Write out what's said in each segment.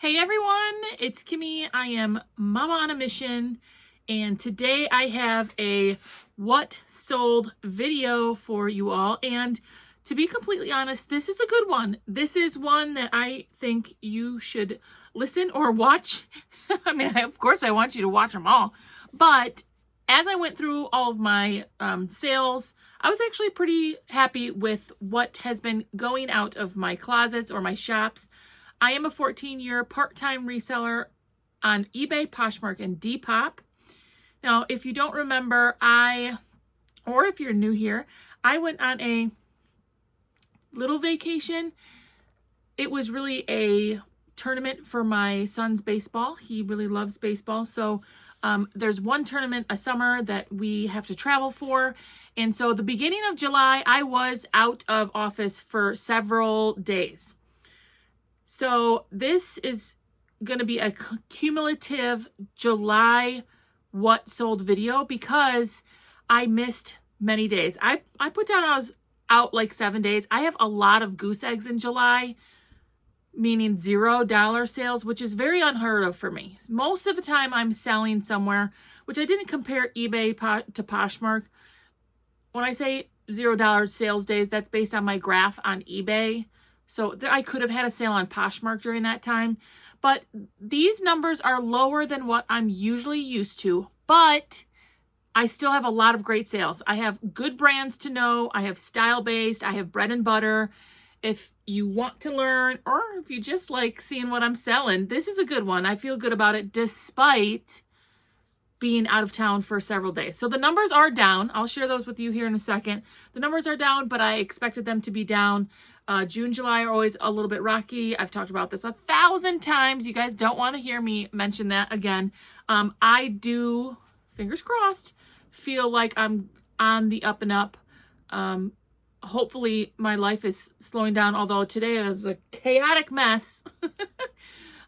Hey everyone, it's Kimmy. I am Mama on a Mission, and today I have a What Sold video for you all. And to be completely honest, this is a good one. This is one that I think you should listen or watch. I mean, of course I want you to watch them all, but as I went through all of my sales, I was actually pretty happy with what has been going out of my closets or my shops. I am a 14-year part-time reseller on eBay, Poshmark, and Depop. Now, if you don't remember, or if you're new here, I went on a little vacation. It was really a tournament for my son's baseball. He really loves baseball. So there's one tournament a summer that we have to travel for. And so the beginning of July, I was out of office for several days. So this is going to be a cumulative July What Sold video because I missed many days. I put down I was out like 7 days. I have a lot of goose eggs in July, meaning $0 sales, which is very unheard of for me. Most of the time I'm selling somewhere, which I didn't compare eBay to Poshmark. When I say $0 sales days, that's based on my graph on eBay. So I could have had a sale on Poshmark during that time, but these numbers are lower than what I'm usually used to, but I still have a lot of great sales. I have good brands to know. I have style-based. I have bread and butter. If you want to learn, or if you just like seeing what I'm selling, this is a good one. I feel good about it despite being out of town for several days. So the numbers are down. I'll share those with you here in a second. The numbers are down, but I expected them to be down. June, July are always a little bit rocky. I've talked about this 1,000 times. You guys don't want to hear me mention that again. I do, fingers crossed, feel like I'm on the up and up. Hopefully my life is slowing down, although today was a chaotic mess.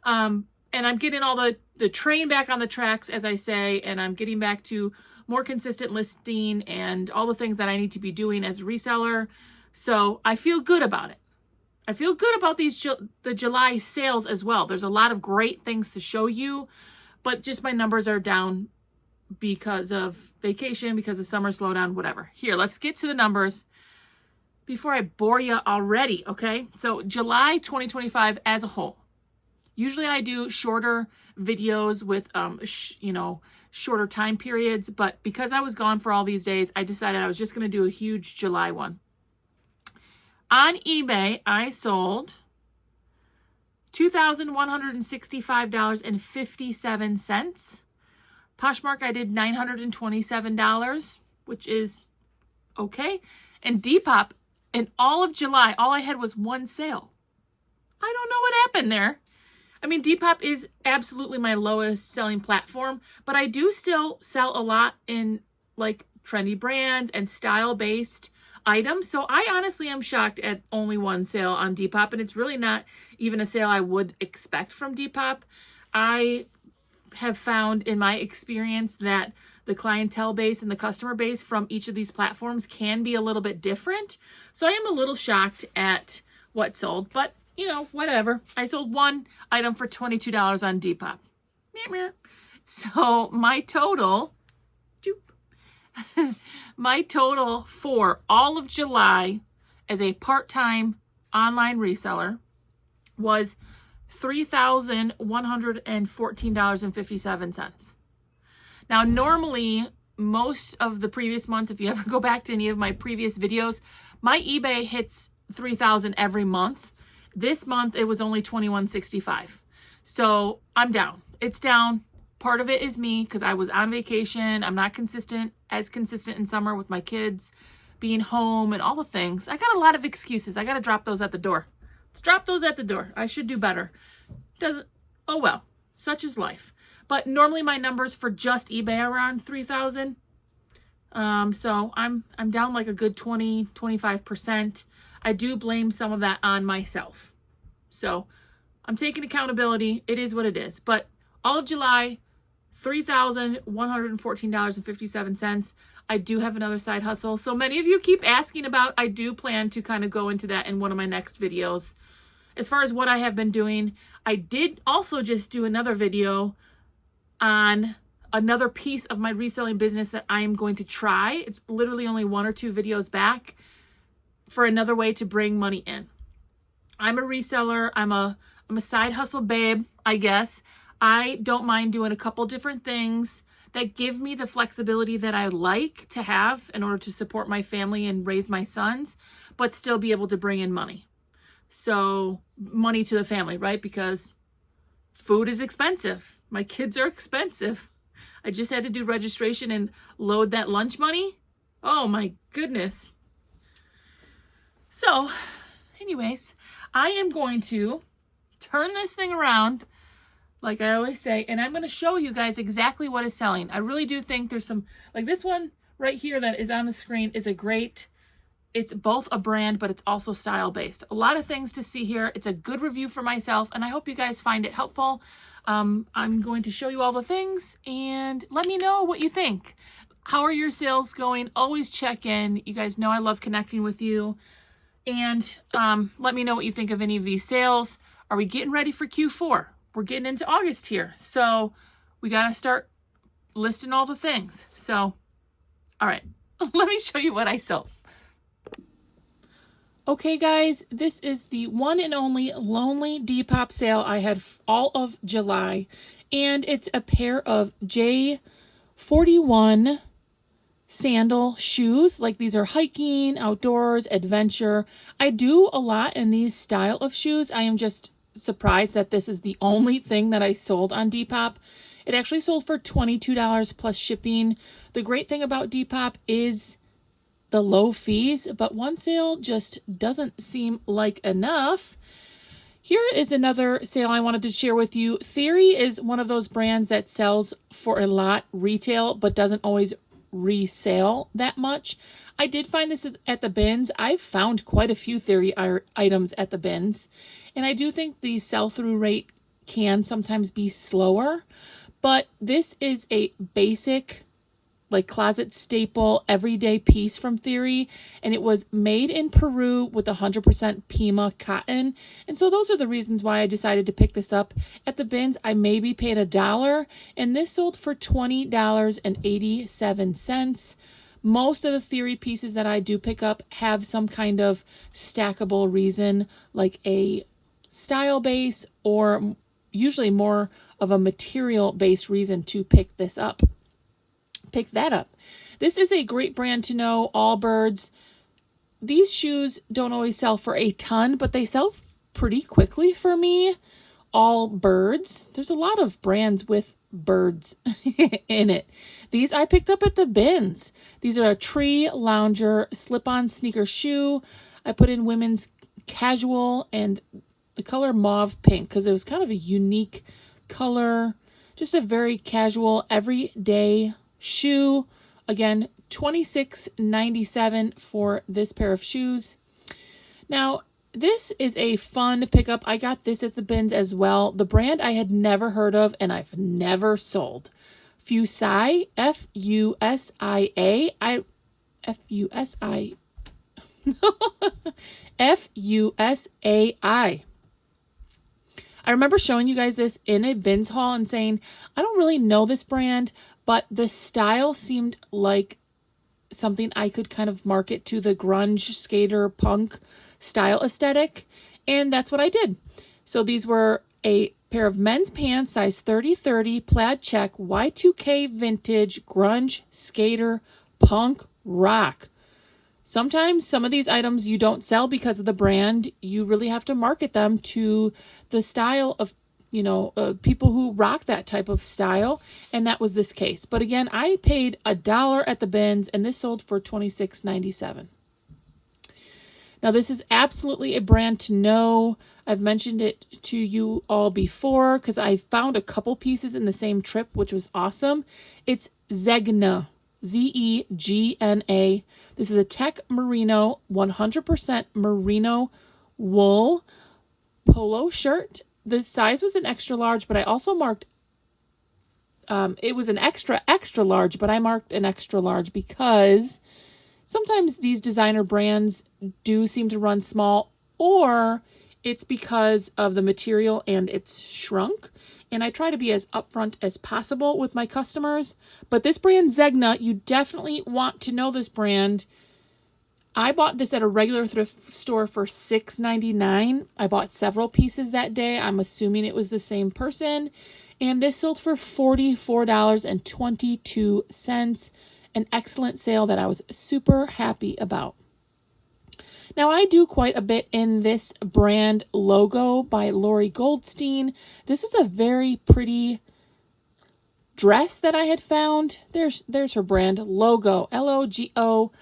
And I'm getting all the train back on the tracks, as I say, and I'm getting back to more consistent listing and all the things that I need to be doing as a reseller. So I feel good about it. I feel good about the July sales as well. There's a lot of great things to show you, but just my numbers are down because of vacation, because of summer slowdown, whatever. Here, let's get to the numbers before I bore you already, okay? So July 2025 as a whole. Usually I do shorter videos with, shorter time periods, but because I was gone for all these days, I decided I was just going to do a huge July one. On eBay, I sold $2,165.57. Poshmark, I did $927, which is okay. And Depop, in all of July, all I had was one sale. I don't know what happened there. I mean, Depop is absolutely my lowest selling platform, but I do still sell a lot in like trendy brands and style-based items. So I honestly am shocked at only one sale on Depop, and it's really not even a sale I would expect from Depop. I have found in my experience that the clientele base and the customer base from each of these platforms can be a little bit different. So I am a little shocked at what sold, but whatever. I sold one item for $22 on Depop. So my total for all of July as a part-time online reseller was $3,114.57. Now, normally, most of the previous months, if you ever go back to any of my previous videos, my eBay hits $3,000 every month. This month, it was only $2,165. So I'm down. It's down. Part of it is me because I was on vacation. I'm not as consistent in summer with my kids being home and all the things. I got a lot of excuses. I got to drop those at the door. Let's drop those at the door. I should do better. Oh well, such is life. But normally my numbers for just eBay are around 3,000. So I'm down like a good 25%. I do blame some of that on myself. So I'm taking accountability. It is what it is. But all of July, $3,114.57. I do have another side hustle. So many of you keep asking about, I do plan to kind of go into that in one of my next videos. as far as what I have been doing, I did also just do another video on another piece of my reselling business that I am going to try. It's literally only 1 or 2 videos back for another way to bring money in. I'm a reseller. I'm a side hustle babe, I guess. I don't mind doing a couple different things that give me the flexibility that I like to have in order to support my family and raise my sons, but still be able to bring in money. So money to the family, right? Because food is expensive. My kids are expensive. I just had to do registration and load that lunch money. Oh my goodness. So anyways, I am going to turn this thing around, like I always say, and I'm going to show you guys exactly what is selling. I really do think there's some, like this one right here that is on the screen is a great, it's both a brand, but it's also style based. A lot of things to see here. It's a good review for myself, and I hope you guys find it helpful. I'm going to show you all the things and let me know what you think. How are your sales going? Always check in. You guys know I love connecting with you. And let me know what you think of any of these sales. Are we getting ready for Q4? We're getting into August here. So we got to start listing all the things. So, all right, let me show you what I sold. Okay, guys, this is the one and only Lonely Depop sale I had all of July. And it's a pair of J41 sandal shoes. Like these are hiking, outdoors, adventure. I do a lot in these style of shoes. I am just surprised that this is the only thing that I sold on Depop. It actually sold for $22 plus shipping. The great thing about Depop is the low fees, but one sale just doesn't seem like enough. Here is another sale I wanted to share with you. Theory is one of those brands that sells for a lot retail, but doesn't always resale that much. I did find this at the bins. I've found quite a few Theory items at the bins, and I do think the sell-through rate can sometimes be slower, but this is a basic, like closet staple, everyday piece from Theory, and it was made in Peru with 100% Pima cotton. And so those are the reasons why I decided to pick this up. At the bins, I maybe paid $1, and this sold for $20.87. Most of the Theory pieces that I do pick up have some kind of stackable reason, like a style base or usually more of a material based reason to pick this up. Pick that up. This is a great brand to know, Allbirds. These shoes don't always sell for a ton, but they sell pretty quickly for me. Allbirds. There's a lot of brands with birds in it. These I picked up at the bins. These are a tree lounger slip-on sneaker shoe. I put in women's casual and the color mauve pink because it was kind of a unique color. Just a very casual, everyday shoe. Again, $26.97 for this pair of shoes. Now, this is a fun pickup. I got this at the bins as well. The brand I had never heard of and I've never sold. Fusi, F-U-S-I-A. F-U-S-A-I. I remember showing you guys this in a bins haul and saying, I don't really know this brand, but the style seemed like something I could kind of market to the grunge, skater, punk style aesthetic. And that's what I did. So these were a pair of men's pants, size 30-30, plaid check, Y2K vintage, grunge, skater, punk, rock. Sometimes some of these items you don't sell because of the brand. You really have to market them to the style of, people who rock that type of style. And that was this case. But again, I paid $1 at the bins and this sold for $26.97. Now, this is absolutely a brand to know. I've mentioned it to you all before because I found a couple pieces in the same trip, which was awesome. It's Zegna, Z-E-G-N-A. This is a tech merino, 100% merino wool polo shirt. The size was an extra large, but I also marked, it was an extra large, but I marked an extra large because sometimes these designer brands do seem to run small, or it's because of the material and it's shrunk. And I try to be as upfront as possible with my customers. But this brand, Zegna, you definitely want to know this brand. I bought this at a regular thrift store for $6.99. I bought several pieces that day. I'm assuming it was the same person. And this sold for $44.22. An excellent sale that I was super happy about. Now, I do quite a bit in this brand logo by Lori Goldstein. This is a very pretty dress that I had found. There's her brand logo, L-O-G-O,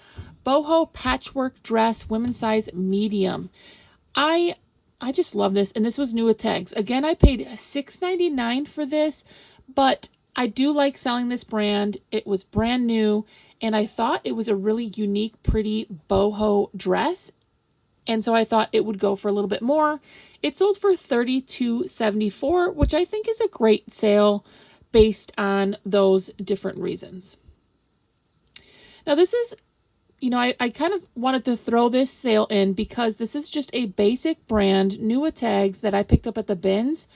boho patchwork dress, women's size medium. I just love this, and this was new with tags. Again, I paid $6.99 for this, but I do like selling this brand. It was brand new, and I thought it was a really unique, pretty boho dress. And so I thought it would go for a little bit more. It sold for $32.74, which I think is a great sale based on those different reasons. Now this is, I kind of wanted to throw this sale in because this is just a basic brand, new with tags that I picked up at the bins.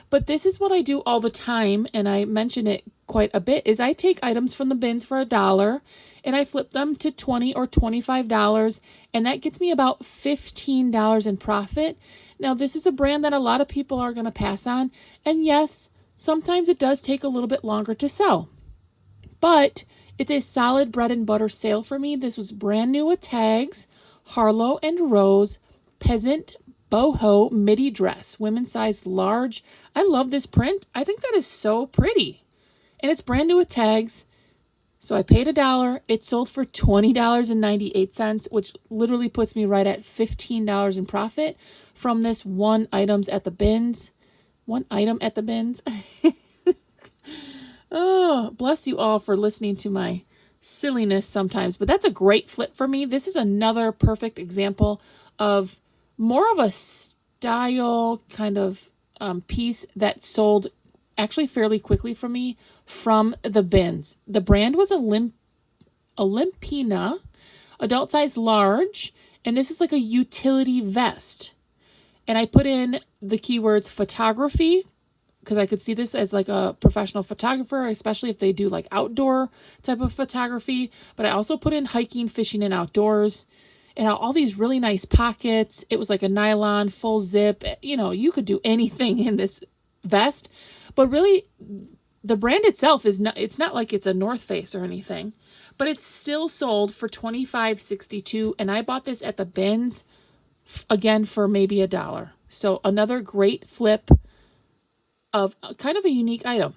But this is what I do all the time, and I mention it quite a bit, is I take items from the bins for $1 and I flip them to $20 or $25, and that gets me about $15 in profit. Now, this is a brand that a lot of people are going to pass on, and yes, sometimes it does take a little bit longer to sell, but it's a solid bread and butter sale for me. This was brand new with tags, Harlow and Rose, peasant boho midi dress, women's size large. I love this print. I think that is so pretty. And it's brand new with tags. So I paid $1. It sold for $20.98, which literally puts me right at $15 in profit from this one item at the bins. Oh, bless you all for listening to my silliness sometimes. But that's a great flip for me. This is another perfect example of more of a style kind of piece that sold actually fairly quickly for me from the bins. The brand was Olympina, adult size large, and this is like a utility vest. And I put in the keywords photography because I could see this as like a professional photographer, especially if they do like outdoor type of photography. But I also put in hiking, fishing, and outdoors. It had all these really nice pockets. It was like a nylon full zip. You could do anything in this vest. But really, the brand itself it's not like it's a North Face or anything. But it's still sold for $25.62. And I bought this at the bins, again, for maybe $1. So another great flip of kind of a unique item.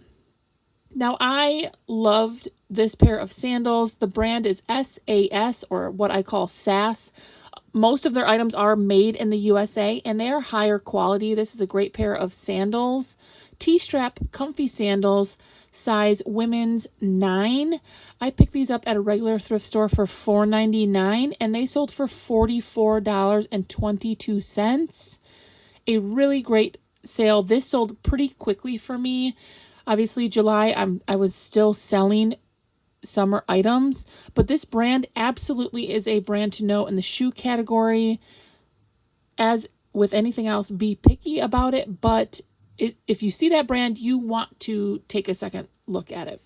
Now, I loved this pair of sandals. The brand is SAS, or what I call SAS. Most of their items are made in the USA, and they are higher quality. This is a great pair of sandals. T-strap comfy sandals, size women's 9. I picked these up at a regular thrift store for $4.99, and they sold for $44.22. A really great sale. This sold pretty quickly for me. Obviously, July, I was still selling summer items, but this brand absolutely is a brand to know in the shoe category. As with anything else, be picky about it, but if you see that brand, you want to take a second look at it.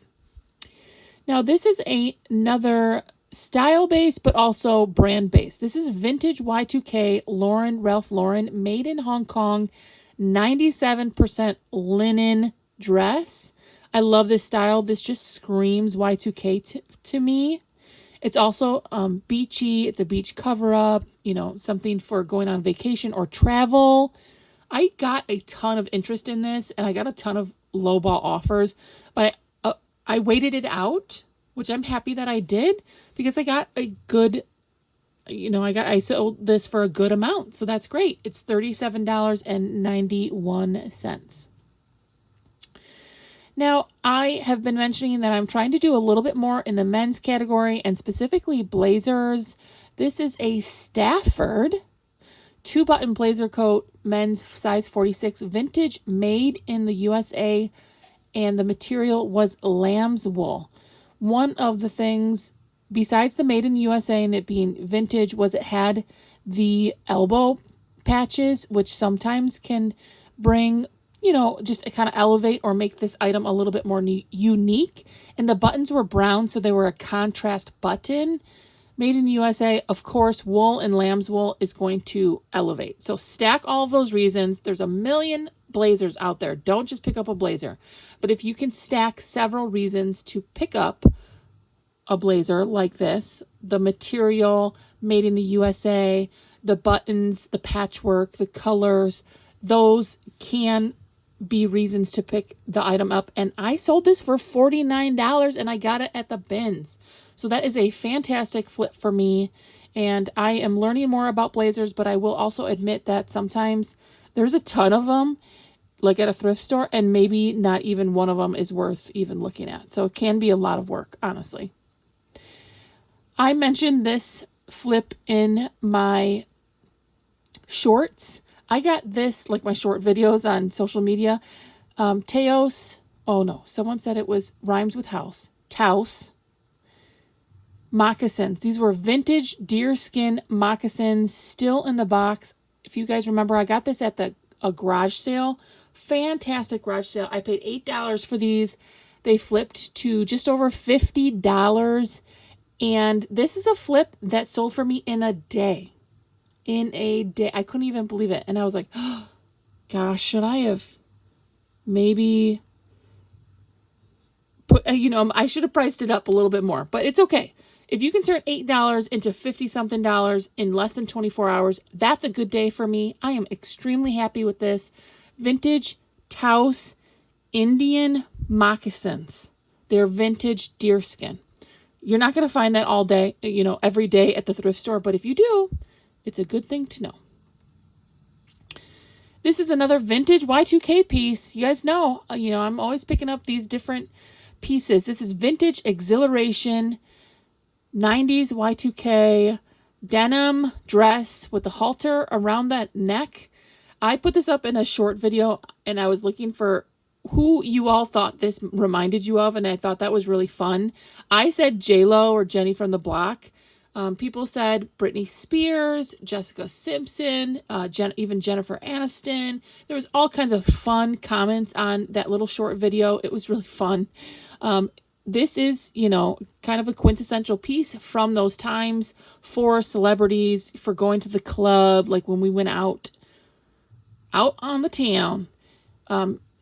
Now, this is another style-based, but also brand-based. This is vintage Y2K Ralph Lauren, made in Hong Kong, 97% linen dress. I love this style. This just screams Y2K to me. It's also beachy. It's a beach cover-up, something for going on vacation or travel. I got a ton of interest in this, and I got a ton of lowball offers, but I waited it out, which I'm happy that I did, because I got a good, I sold this for a good amount, so that's great. It's $37.91. Now, I have been mentioning that I'm trying to do a little bit more in the men's category, and specifically blazers. This is a Stafford 2-button blazer coat, men's size 46, vintage, made in the USA, and the material was lamb's wool. One of the things, besides the made in the USA and it being vintage, was it had the elbow patches, which sometimes can bring, you know, just kind of elevate or make this item a little bit more unique. And the buttons were brown, so they were a contrast button. Made in the USA, of course, wool and lamb's wool is going to elevate. So stack all of those reasons. There's a million blazers out there. Don't just pick up a blazer. But if you can stack several reasons to pick up a blazer like this, the material, made in the USA, the buttons, the patchwork, the colors, those can be reasons to pick the item up. And I sold this for $49 and I got it at the bins. So that is a fantastic flip for me. And I am learning more about blazers, but I will also admit that sometimes there's a ton of them, like at a thrift store, and maybe not even one of them is worth even looking at. So it can be a lot of work, honestly. I mentioned this flip in my shorts. I got this, like my short videos on social media. Teos, oh no, someone said it was rhymes with house. Taos moccasins. These were vintage deerskin moccasins, still in the box. If you guys remember, I got this at a garage sale. Fantastic garage sale. I paid $8 for these. They flipped to just over $50. And this is a flip that sold for me in a day. In a day. I couldn't even believe it. And I was like, oh, gosh, should I have maybe put, I should have priced it up a little bit more, but it's okay. If you can turn $8 into 50-something dollars in less than 24 hours, that's a good day for me. I am extremely happy with this. Vintage Taos Indian moccasins. They're vintage deerskin. You're not going to find that all day, every day at the thrift store, but if you do, it's a good thing to know. This is another vintage Y2K piece. You guys know, I'm always picking up these different pieces. This is vintage exhilaration, 90s Y2K denim dress with the halter around that neck. I put this up in a short video and I was looking for who you all thought this reminded you of, and I thought that was really fun. I said J-Lo or Jenny from the Block. People said Britney Spears, Jessica Simpson, even Jennifer Aniston. There was all kinds of fun comments on that little short video. It was really fun. This is, kind of a quintessential piece from those times for celebrities, for going to the club, like when we went out on the town.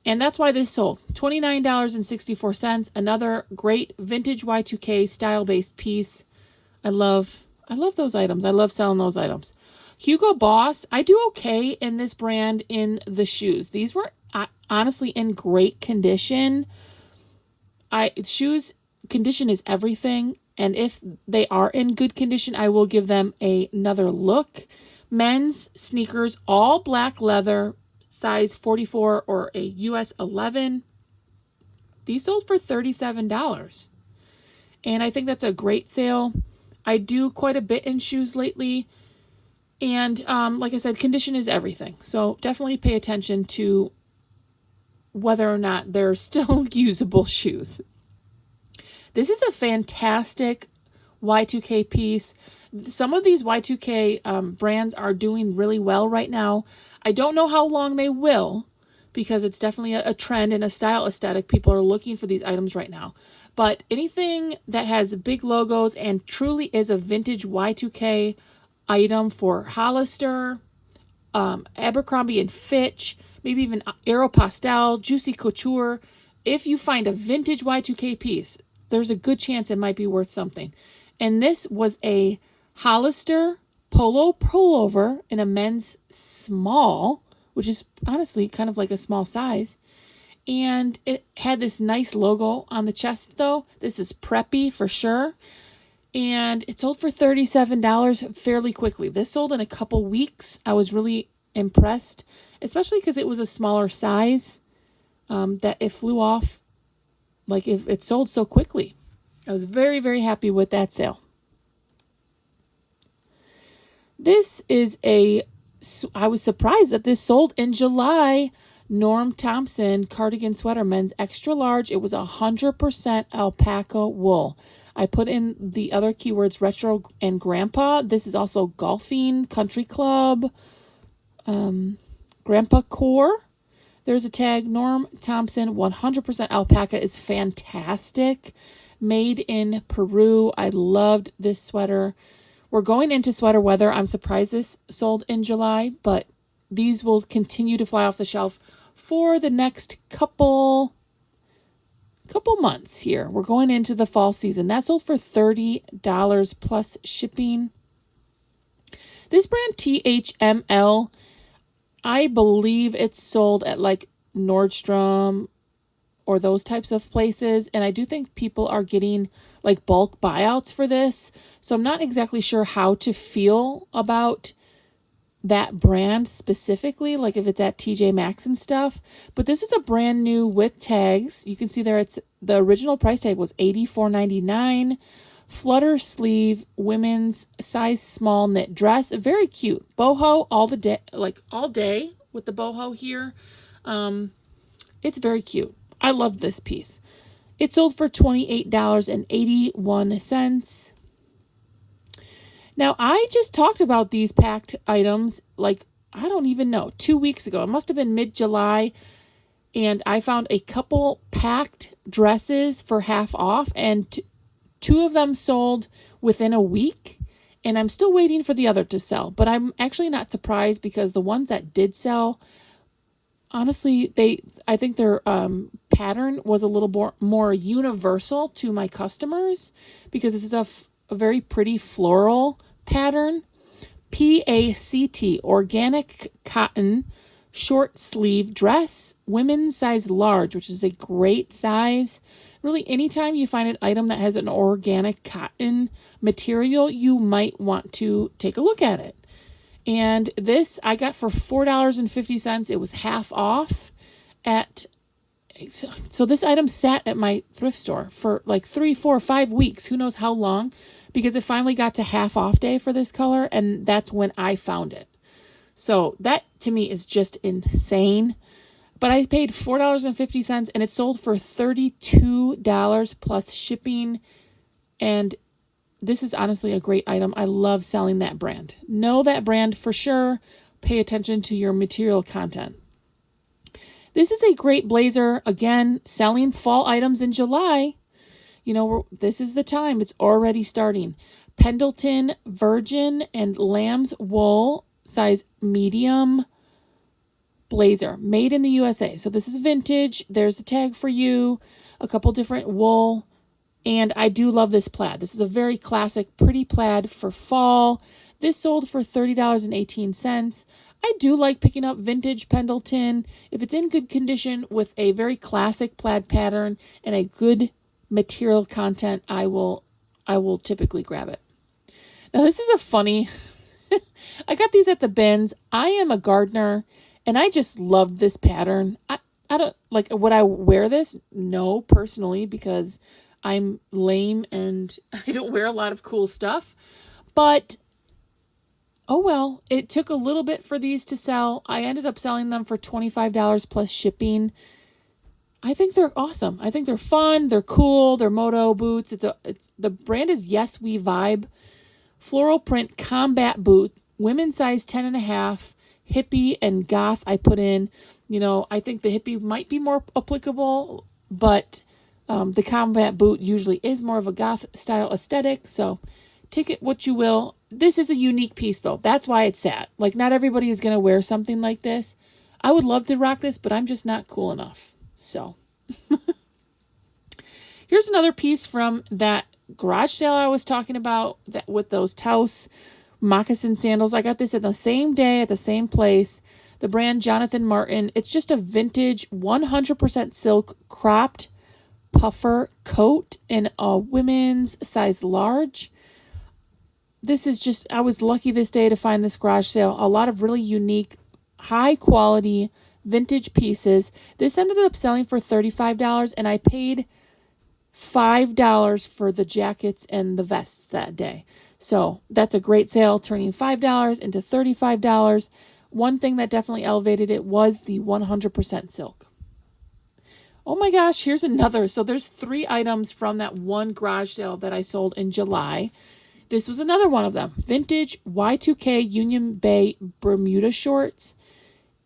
And that's why this sold. $29.64. Another great vintage Y2K style-based piece. I love those items. I love selling those items. Hugo Boss, I do okay in this brand in the shoes. These were honestly in great condition. Shoes condition is everything, and if they are in good condition, I will give them another look. Men's sneakers, all black leather, size 44 or a US 11. These sold for $37, and I think that's a great sale. I do quite a bit in shoes lately, and like I said, condition is everything. So definitely pay attention to whether or not they're still usable shoes. This is a fantastic Y2K piece. Some of these Y2K brands are doing really well right now. I don't know how long they will, because it's definitely a trend and a style aesthetic. People are looking for these items right now. But anything that has big logos and truly is a vintage Y2K item for Hollister, Abercrombie and Fitch, maybe even Aeropostale, Juicy Couture. If you find a vintage Y2K piece, there's a good chance it might be worth something. And this was a Hollister polo pullover in a men's small, which is honestly kind of like a small size. And it had this nice logo on the chest, though. This is preppy for sure. And it sold for $37 fairly quickly. This sold in a couple weeks. I was really impressed, especially because it was a smaller size, that it flew off. Like, if it sold so quickly. I was very, very happy with that sale. This is I was surprised that this sold in July. Norm Thompson cardigan sweater, men's extra large. It was 100% alpaca wool. I put in the other keywords, retro and grandpa. This is also golfing, country club, Grandpa Core. There's a tag. Norm Thompson 100% alpaca is fantastic. Made in Peru. I loved this sweater. We're going into sweater weather. I'm surprised this sold in July, but these will continue to fly off the shelf for the next couple months here. We're going into the fall season. That sold for $30 plus shipping. This brand THML, I believe it's sold at like Nordstrom or those types of places. And I do think people are getting like bulk buyouts for this. So I'm not exactly sure how to feel about that brand specifically, like if it's at TJ Maxx and stuff. But this is a brand new with tags. You can see there it's the original price tag was $84.99. Flutter sleeve women's size small knit dress. Very cute. Boho all the day, like all day with the boho here. It's very cute. I love this piece. It sold for $28.81. Now, I just talked about these packed items, like, I don't even know, 2 weeks ago. It must have been mid-July, and I found a couple packed dresses for half off, and two of them sold within a week, and I'm still waiting for the other to sell. But I'm actually not surprised because the ones that did sell, honestly, I think their pattern was a little more universal to my customers because this is a very pretty floral pattern. PACT, organic cotton, short sleeve dress, women's size large, which is a great size. Really, anytime you find an item that has an organic cotton material, you might want to take a look at it. And this I got for $4.50. It was half off so this item sat at my thrift store for like 3, 4, 5 weeks. Who knows how long, because it finally got to half off day for this color. And that's when I found it. So that to me is just insane. But I paid $4.50 and it sold for $32 plus shipping. And this is honestly a great item. I love selling that brand. Know that brand for sure. Pay attention to your material content. This is a great blazer. Again, selling fall items in July. You know, this is the time. It's already starting. Pendleton virgin and lamb's wool size medium blazer made in the USA. So this is vintage. There's a tag for you. A couple different wool. And I do love this plaid. This is a very classic, pretty plaid for fall. This sold for $30.18. I do like picking up vintage Pendleton. If it's in good condition with a very classic plaid pattern and a good material content, I will typically grab it. Now this is a funny, I got these at the bins. I am a gardener and I just loved this pattern. I don't like, would I wear this? No, personally, because I'm lame and I don't wear a lot of cool stuff, but oh well, it took a little bit for these to sell. I ended up selling them for $25 plus shipping. I think they're awesome. I think they're fun. They're cool. They're moto boots. The brand is Yes We Vibe. Floral print combat boot, women's size 10.5, hippie and goth. I put in, you know, I think the hippie might be more applicable, but the combat boot usually is more of a goth style aesthetic. So take it what you will. This is a unique piece though. That's why it's sad. Like not everybody is going to wear something like this. I would love to rock this, but I'm just not cool enough. So here's another piece from that garage sale I was talking about that with those Taos moccasin sandals. I got this at the same day at the same place. The brand Jonathan Martin. It's just a vintage 100% silk cropped puffer coat in a women's size large. This is just, I was lucky this day to find this garage sale. A lot of really unique, high quality vintage pieces. This ended up selling for $35 and I paid $5 for the jackets and the vests that day. So that's a great sale, turning $5 into $35. One thing that definitely elevated it was the 100% silk. Oh my gosh, here's another. So there's 3 items from that one garage sale that I sold in July. This was another one of them. Vintage Y2K Union Bay Bermuda shorts.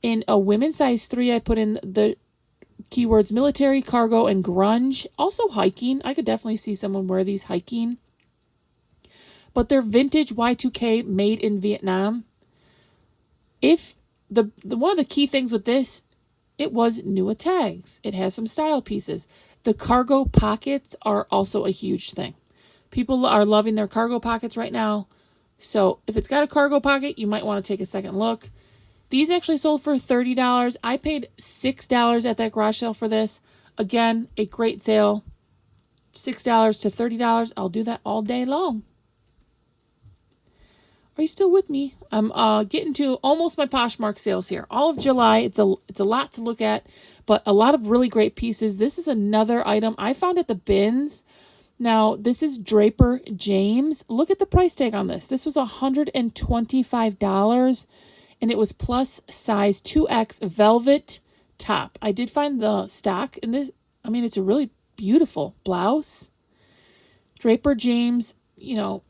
In a women's size 3, I put in the keywords military, cargo, and grunge. Also hiking. I could definitely see someone wear these hiking. But they're vintage Y2K made in Vietnam. If the one of the key things with this, it was newer tags. It has some style pieces. The cargo pockets are also a huge thing. People are loving their cargo pockets right now. So if it's got a cargo pocket, you might want to take a second look. These actually sold for $30. I paid $6 at that garage sale for this. Again, a great sale. $6 to $30. I'll do that all day long. Are you still with me? I'm getting to almost my Poshmark sales here. All of July. It's a lot to look at, but a lot of really great pieces. This is another item I found at the bins. Now, this is Draper James. Look at the price tag on this. This was $125, and it was plus size 2X velvet top. I did find the stock in this. I mean, it's a really beautiful blouse. Draper James, you know,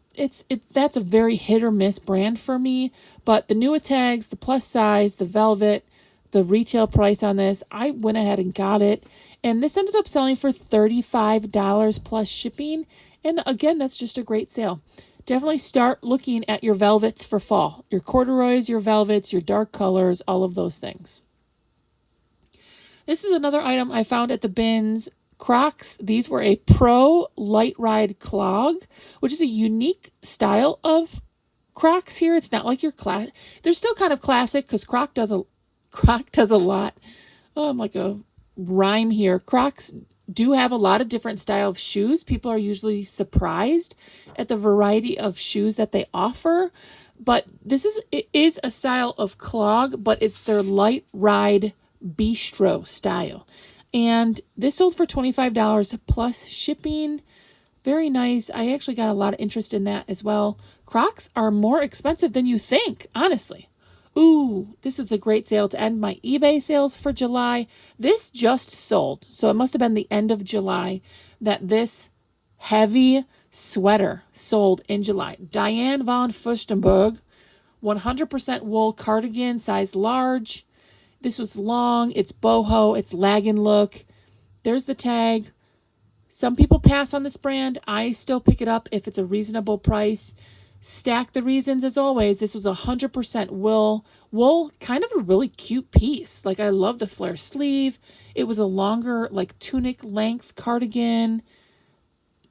that's a very hit or miss brand for me, but the newer tags, the plus size, the velvet, the retail price on this, I went ahead and got it, and this ended up selling for $35 plus shipping, and again, that's just a great sale. Definitely start looking at your velvets for fall, your corduroys, your velvets, your dark colors, all of those things. This is another item I found at the bins. Crocs. These were a pro light ride clog, which is a unique style of Crocs here. It's not like your class. They're still kind of classic because Croc does a lot. I'm like a rhyme here. Crocs do have a lot of different style of shoes. People are usually surprised at the variety of shoes that they offer. But it is a style of clog, but it's their light ride bistro style. And this sold for $25 plus shipping. Very nice. I actually got a lot of interest in that as well. Crocs are more expensive than you think, honestly. Ooh, this is a great sale to end my eBay sales for July. This just sold, so it must have been the end of July that this heavy sweater sold in July. Diane von Furstenberg, 100% wool cardigan, size large. This was long, it's boho, it's lag and look. There's the tag. Some people pass on this brand. I still pick it up if it's a reasonable price. Stack the reasons as always. This was 100% wool. Wool, kind of a really cute piece. Like, I love the flare sleeve. It was a longer, like, tunic length cardigan.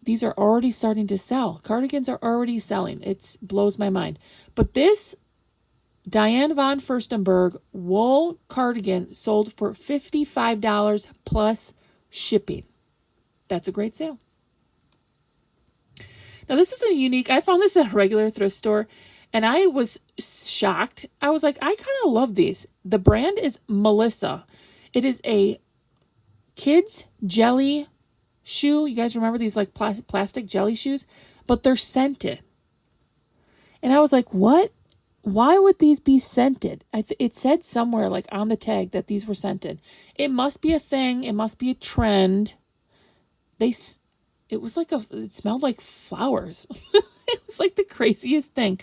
These are already starting to sell. Cardigans are already selling. It blows my mind. But this Diane von Furstenberg wool cardigan sold for $55 plus shipping. That's a great sale. Now, this is a unique, I found this at a regular thrift store, and I was shocked. I was like, I kind of love these. The brand is Melissa. It is a kids jelly shoe. You guys remember these like plastic jelly shoes? But they're scented. And I was like, what? Why would these be scented? It said somewhere like on the tag that these were scented. It must be a thing. It must be a trend. It smelled like flowers. It was like the craziest thing.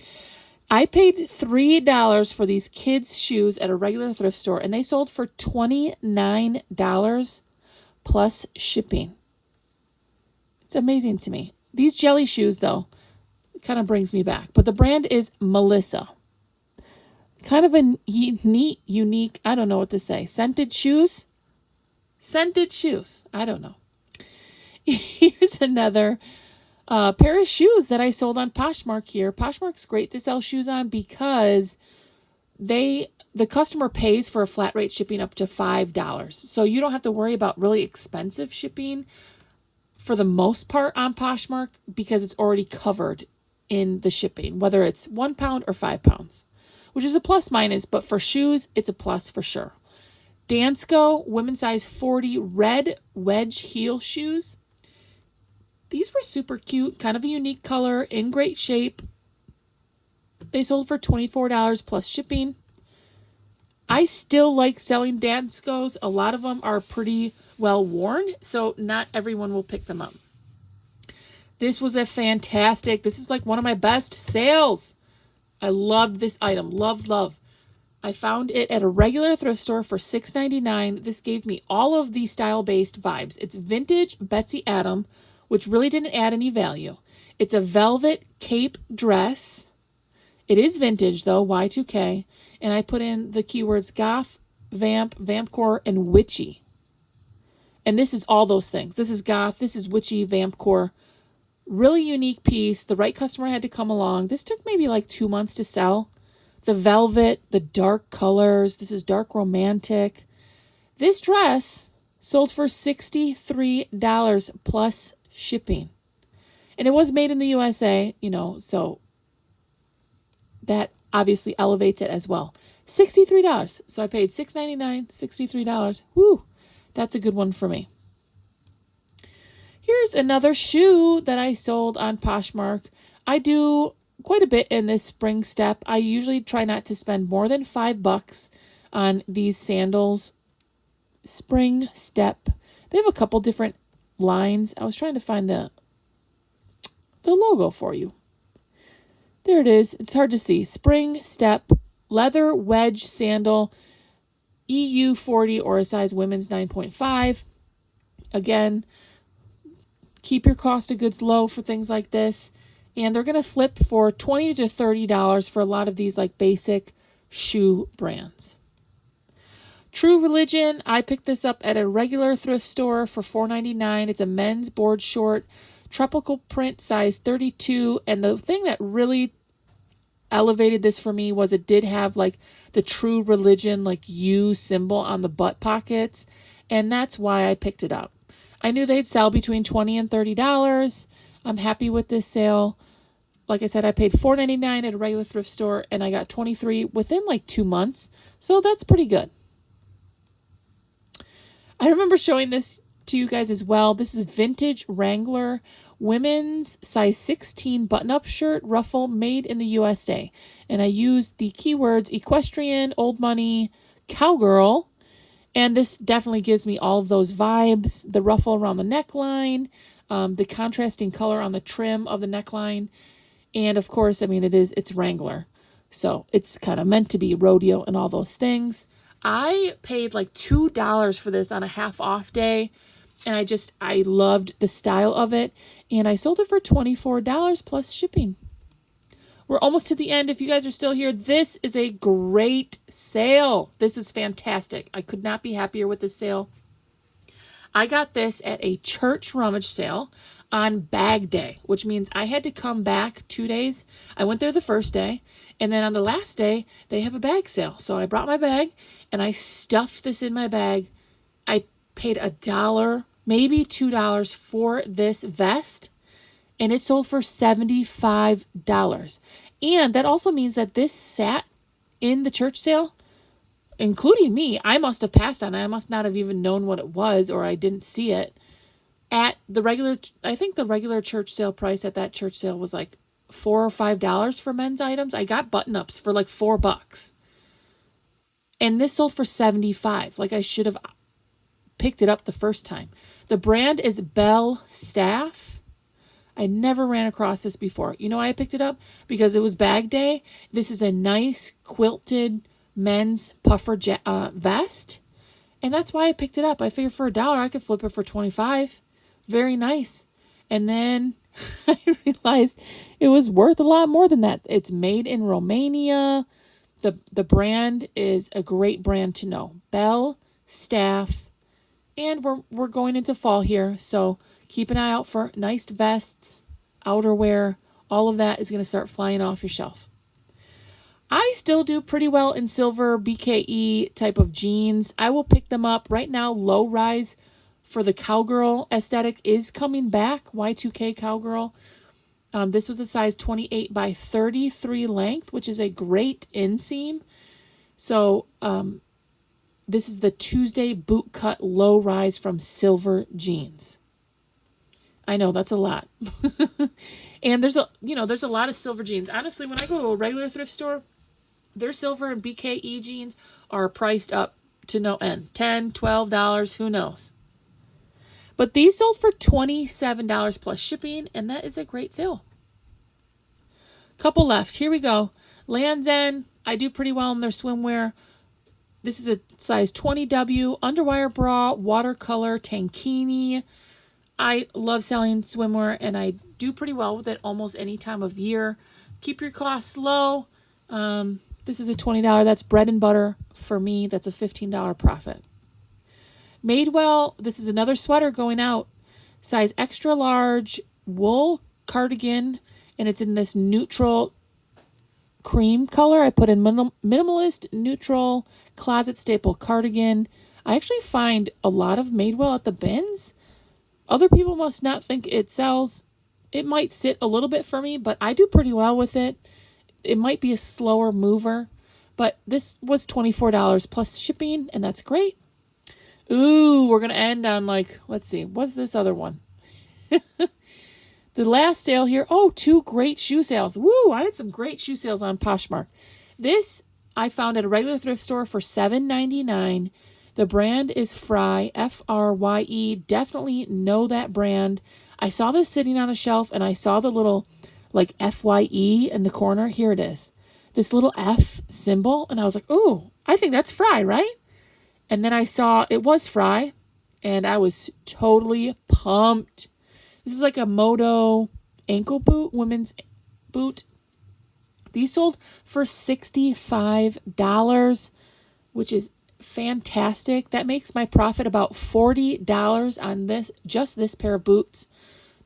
I paid $3 for these kids' shoes at a regular thrift store, and they sold for $29 plus shipping. It's amazing to me. These jelly shoes, though, kind of brings me back. But the brand is Melissa. Kind of a neat, unique, I don't know what to say. Scented shoes? Scented shoes. I don't know. Here's another pair of shoes that I sold on Poshmark here. Poshmark's great to sell shoes on because the customer pays for a flat rate shipping up to $5. So you don't have to worry about really expensive shipping for the most part on Poshmark because it's already covered in the shipping, whether it's 1 pound or 5 pounds, which is a plus minus, but for shoes, it's a plus for sure. Dansko, women's size 40, red wedge heel shoes. These were super cute, kind of a unique color, in great shape. They sold for $24 plus shipping. I still like selling Danskos. A lot of them are pretty well worn, so not everyone will pick them up. This was a fantastic, this is like one of my best sales. I loved this item. Love. I found it at a regular thrift store for $6.99. This gave me all of the style-based vibes. It's vintage Betsy Adam, which really didn't add any value. It's a velvet cape dress. It is vintage, though, Y2K. And I put in the keywords goth, vamp, vampcore, and witchy. And this is all those things. This is goth, this is witchy, vampcore. Really unique piece. The right customer had to come along. This took maybe like 2 months to sell. The velvet, the dark colors. This is dark romantic. This dress sold for $63 plus shipping. And it was made in the USA, you know, so that obviously elevates it as well. $63. So I paid $6.99, $63. Woo! That's a good one for me. Here's another shoe that I sold on Poshmark. I do quite a bit in this spring step. I usually try not to spend more than $5 on these sandals. Spring step. They have a couple different lines. I was trying to find the logo for you. There it is. It's hard to see. Spring step leather wedge sandal, EU 40 or a size women's 9.5. Again, keep your cost of goods low for things like this. And they're going to flip for $20 to $30 for a lot of these like basic shoe brands. True Religion, I picked this up at a regular thrift store for $4.99. It's a men's board short, tropical print, size 32. And the thing that really elevated this for me was it did have like the True Religion like U symbol on the butt pockets. And that's why I picked it up. I knew they'd sell between $20 and $30. I'm happy with this sale. Like I said, I paid $4.99 at a regular thrift store, and I got $23 within like 2 months. So that's pretty good. I remember showing this to you guys as well. This is vintage Wrangler women's size 16 button-up shirt ruffle made in the USA. And I used the keywords equestrian, old money, cowgirl. And this definitely gives me all of those vibes. The ruffle around the neckline, the contrasting color on the trim of the neckline. And of course, I mean, it's Wrangler. So it's kind of meant to be rodeo and all those things. I paid like $2 for this on a half off day. And I loved the style of it. And I sold it for $24 plus shipping. We're almost to the end. If you guys are still here, this is a great sale. This is fantastic. I could not be happier with this sale. I got this at a church rummage sale on bag day, which means I had to come back 2 days. I went there the first day, and then on the last day, they have a bag sale. So I brought my bag, and I stuffed this in my bag. I paid $1, maybe $2 for this vest, and it sold for $75. And that also means that this sat in the church sale, including me. I must have passed on it. I must not have even known what it was, or I didn't see it. At the regular, I think the regular church sale price at that church sale was like $4 or $5 for men's items. I got button-ups for like $4. And this sold for $75. Like I should have picked it up the first time. The brand is Bell Staff. I never ran across this before. You know why I picked it up? Because it was bag day. This is a nice quilted men's puffer vest. And that's why I picked it up. I figured for $1, I could flip it for $25. Very nice. And then I realized it was worth a lot more than that. It's made in Romania. The brand is a great brand to know. Bell Staff. And we're going into fall here, so keep an eye out for nice vests, outerwear. All of that is going to start flying off your shelf. I still do pretty well in silver BKE type of jeans. I will pick them up. Right now, low rise for the cowgirl aesthetic is coming back. Y2K cowgirl. This was a size 28 by 33 length, which is a great inseam. So, this is the Tuesday boot cut low rise from silver jeans. I know that's a lot. And there's a lot of silver jeans. Honestly, when I go to a regular thrift store, their silver and BKE jeans are priced up to no end. $10, $12, who knows? But these sold for $27 plus shipping, and that is a great sale. Couple left. Here we go. Land's End. I do pretty well in their swimwear. This is a size 20W, underwire bra, watercolor, tankini. I love selling swimwear, and I do pretty well with it almost any time of year. Keep your costs low. This is a $20. That's bread and butter for me. That's a $15 profit. Madewell, this is another sweater going out. Size extra large, wool cardigan, and it's in this neutral cream color. I put in minimalist neutral closet staple cardigan. I actually find a lot of Madewell at the bins. Other people must not think it sells. It might sit a little bit for me, but I do pretty well with it. It might be a slower mover, but this was $24 plus shipping, and that's great. Ooh, we're going to end on like, let's see, what's this other one? The last sale here. Oh, 2 great shoe sales. Woo, I had some great shoe sales on Poshmark. This I found at a regular thrift store for $7.99. The brand is Frye, Frye. Definitely know that brand. I saw this sitting on a shelf, and I saw the little like FYE in the corner. Here it is. This little F symbol. And I was like, ooh, I think that's Frye, right? And then I saw it was Frye, and I was totally pumped. This is like a moto ankle boot, women's boot. These sold for $65, which is fantastic. That makes my profit about $40 on this, just this pair of boots.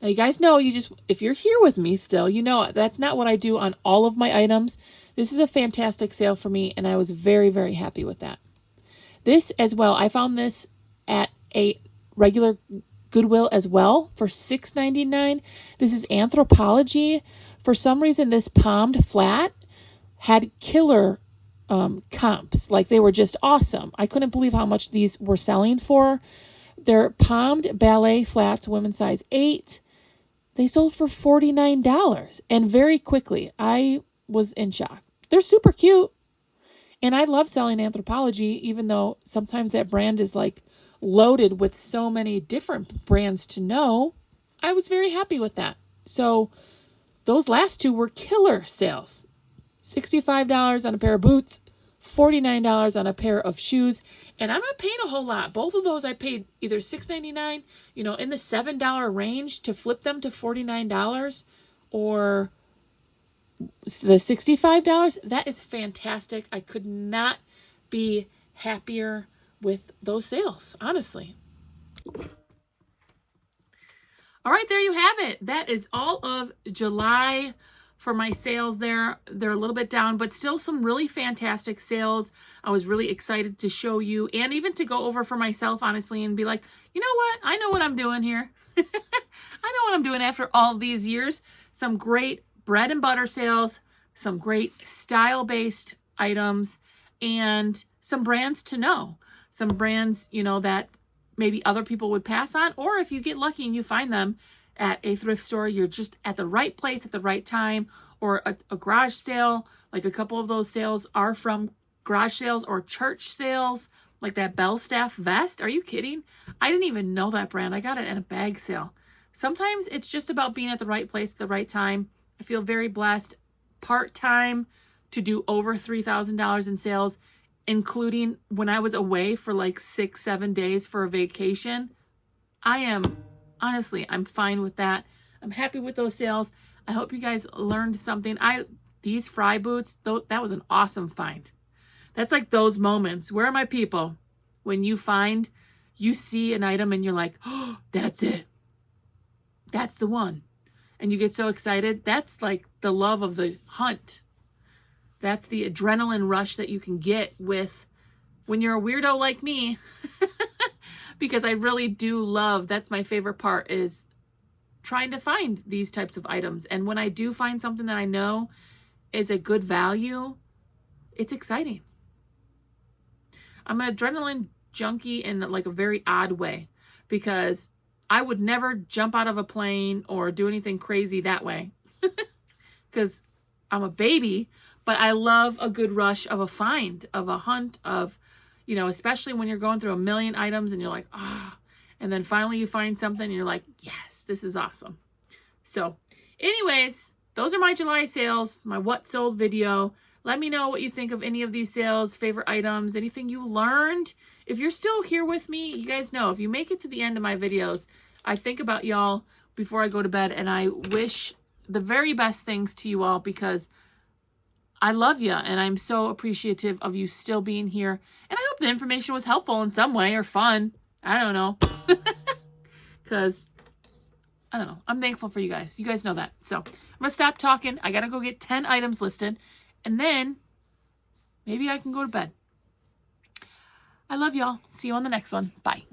Now, you guys know, if you're here with me still, you know that's not what I do on all of my items. This is a fantastic sale for me, and I was very, very happy with that. This as well, I found this at a regular Goodwill as well for $6.99. This is Anthropology. For some reason, this palmed flat had killer comps. Like, they were just awesome. I couldn't believe how much these were selling for. They're palmed ballet flats, women's size 8. They sold for $49, and very quickly. I was in shock. They're super cute. And I love selling Anthropology, even though sometimes that brand is like loaded with so many different brands to know. I was very happy with that. So those last 2 were killer sales. $65 on a pair of boots, $49 on a pair of shoes. And I'm not paying a whole lot. Both of those I paid either $6.99, in the $7 range to flip them to $49, or the $65. That is fantastic. I could not be happier with those sales, honestly. All right, there you have it. That is all of July for my sales there. They're a little bit down, but still some really fantastic sales. I was really excited to show you, and even to go over for myself, honestly, and be like, you know what? I know what I'm doing here. I know what I'm doing after all of these years. Some great bread and butter sales, some great style-based items, and some brands to know. Some brands, that maybe other people would pass on, or if you get lucky and you find them at a thrift store, you're just at the right place at the right time, or a garage sale. Like a couple of those sales are from garage sales or church sales, like that Bellstaff vest. Are you kidding? I didn't even know that brand. I got it at a bag sale. Sometimes it's just about being at the right place at the right time. I feel very blessed part-time to do over $3,000 in sales, including when I was away for like 6-7 days for a vacation. Honestly, I'm fine with that. I'm happy with those sales. I hope you guys learned something. These Frye boots, that was an awesome find. That's like those moments. Where are my people? When you see an item and you're like, oh, that's it. That's the one. And you get so excited. That's like the love of the hunt. That's the adrenaline rush that you can get with when you're a weirdo like me. Because I really do love, that's my favorite part, is trying to find these types of items. And when I do find something that I know is a good value, it's exciting. I'm an adrenaline junkie in like a very odd way, because I would never jump out of a plane or do anything crazy that way because I'm a baby, but I love a good rush of a find, of a hunt, of, especially when you're going through a million items and you're like, and then finally you find something and you're like, yes, this is awesome. So anyways, those are my July sales, my what sold video. Let me know what you think of any of these sales, favorite items, anything you learned. If you're still here with me, you guys know, if you make it to the end of my videos, I think about y'all before I go to bed, and I wish the very best things to you all because I love you, and I'm so appreciative of you still being here. And I hope the information was helpful in some way or fun. I don't know. Because, I don't know. I'm thankful for you guys. You guys know that. So, I'm going to stop talking. I got to go get 10 items listed. And then, maybe I can go to bed. I love y'all. See you on the next one. Bye.